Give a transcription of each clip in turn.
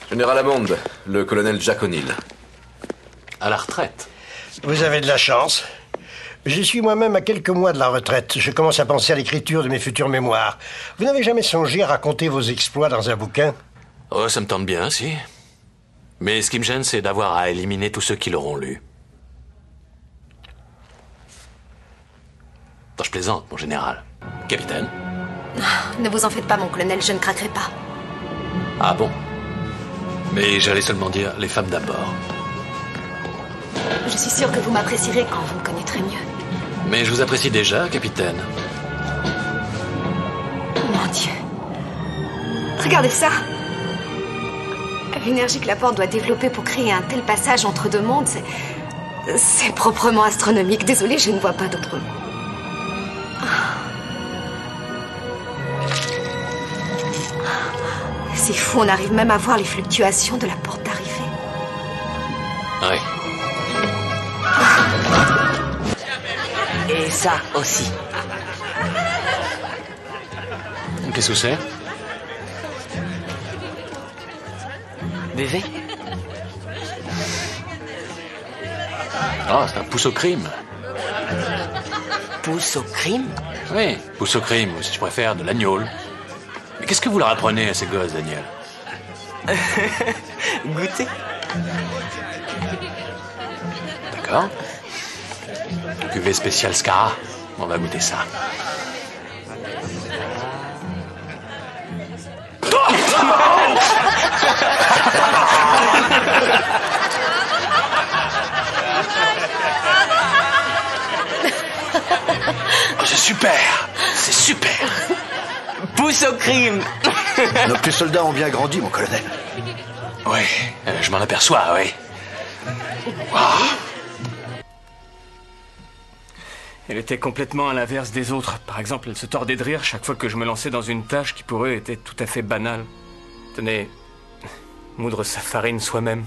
Général Hammond, le colonel Jack O'Neill. À la retraite. Vous avez de la chance. Je suis moi-même à quelques mois de la retraite. Je commence à penser à l'écriture de mes futures mémoires. Vous n'avez jamais songé à raconter vos exploits dans un bouquin? Oh, ça me tente bien, si. Mais ce qui me gêne, c'est d'avoir à éliminer tous ceux qui l'auront lu. Non, je plaisante, mon général. Capitaine. Ne vous en faites pas, mon colonel, je ne craquerai pas. Ah bon? Mais j'allais seulement dire les femmes d'abord. Je suis sûre que vous m'apprécierez quand vous me connaîtrez mieux. Mais je vous apprécie déjà, capitaine. Mon Dieu. Regardez ça. L'énergie que la porte doit développer pour créer un tel passage entre deux mondes, c'est proprement astronomique. Désolée, je ne vois pas d'autre mot. C'est fou, on arrive même à voir les fluctuations de la porte d'arrivée. Oui. Et ça aussi. Qu'est-ce que c'est? Buvez. Ah, c'est un pouce au crime. Pouce au crime? Oui, pouce au crime, ou si tu préfères, de l'agnole. Mais qu'est-ce que vous leur apprenez à ces gosses, Daniel? Goûtez. D'accord. Cuvée spéciale Scara. On va goûter ça. Oh, c'est super! C'est super! Pouce au crime. Nos petits soldats ont bien grandi, mon colonel. Oui, je m'en aperçois, oui. Wow. Elle était complètement à l'inverse des autres. Par exemple, elle se tordait de rire chaque fois que je me lançais dans une tâche qui pour eux était tout à fait banale. Tenez, moudre sa farine soi-même.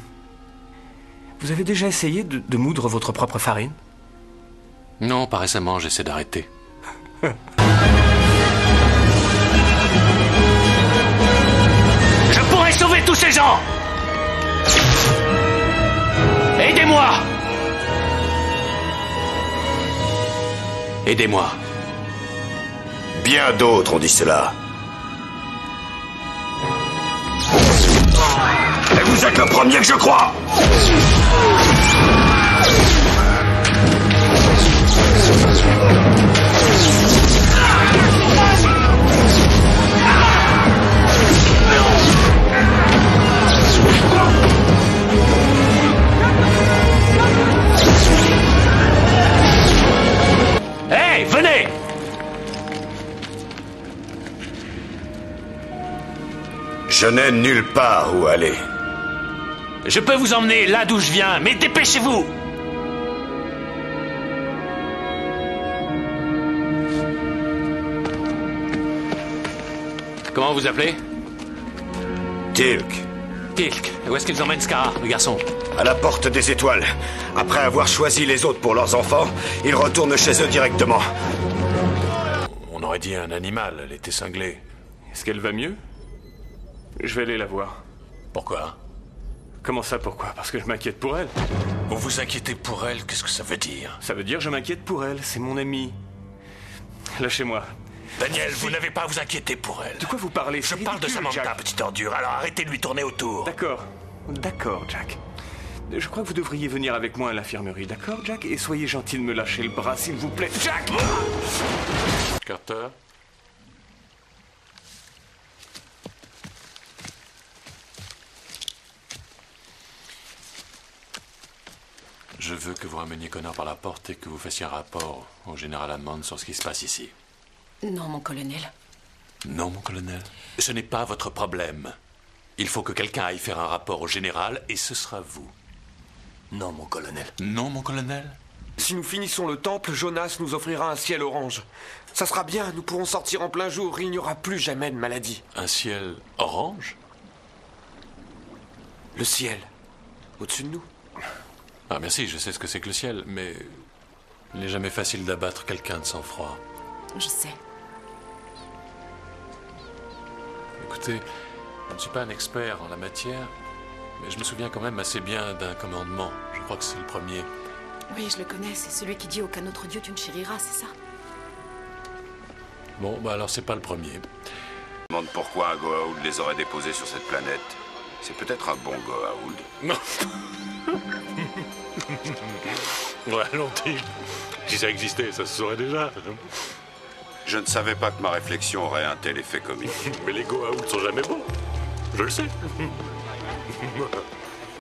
Vous avez déjà essayé de moudre votre propre farine? Non, pas récemment, j'essaie d'arrêter. Je pourrais sauver tous ces gens! Aidez-moi! Aidez-moi. Bien d'autres ont dit cela. Et vous êtes le premier que je crois! Hey, venez! Je n'ai nulle part où aller. Je peux vous emmener là d'où je viens, mais dépêchez-vous! Comment vous appelez? Tilk, Tilk. Où est-ce qu'ils emmènent Scara, le garçon? à la porte des étoiles. Après avoir choisi les autres pour leurs enfants, ils retournent chez eux directement. On aurait dit un animal, elle était cinglée. Est-ce qu'elle va mieux? Je vais aller la voir. Pourquoi? Comment ça, pourquoi? Parce que je m'inquiète pour elle. Vous vous inquiétez pour elle, qu'est-ce que ça veut dire? Ça veut dire je m'inquiète pour elle, c'est mon amie. Lâchez-moi. Daniel, vous n'avez pas à vous inquiéter pour elle. De quoi vous parlez? Je C'est parle de ridicule, Samantha, Jack. petite ordure, alors arrêtez de lui tourner autour. D'accord. D'accord, Jack. Je crois que vous devriez venir avec moi à l'infirmerie, d'accord, Jack? Et soyez gentil de me lâcher le bras, s'il vous plaît. Jack! Carter? Je veux que vous rameniez Connor par la porte et que vous fassiez un rapport au général Hammond sur ce qui se passe ici. Non, mon colonel. Non, mon colonel. Ce n'est pas votre problème. Il faut que quelqu'un aille faire un rapport au général et ce sera vous. Non, mon colonel. Non, mon colonel? Si nous finissons le temple, Jonas nous offrira un ciel orange. Ça sera bien, nous pourrons sortir en plein jour, il n'y aura plus jamais de maladie. Un ciel orange? Le ciel, au-dessus de nous. Ah, merci, je sais ce que c'est que le ciel, mais il n'est jamais facile d'abattre quelqu'un de sang-froid. Je sais. Écoutez, je ne suis pas un expert en la matière, Mais je me souviens quand même assez bien d'un commandement. Je crois que c'est le premier. Oui, je le connais. C'est celui qui dit aucun autre dieu tu ne chériras, c'est ça? Bon, bah alors c'est pas le premier. Je me demande pourquoi un Goa'uld les aurait déposés sur cette planète. C'est peut-être un bon Goa'uld. Non. Ouais, allons-y. Si ça existait, ça se saurait déjà. Je ne savais pas que ma réflexion aurait un tel effet comique. Mais les Goa'uld sont jamais bons. Je le sais.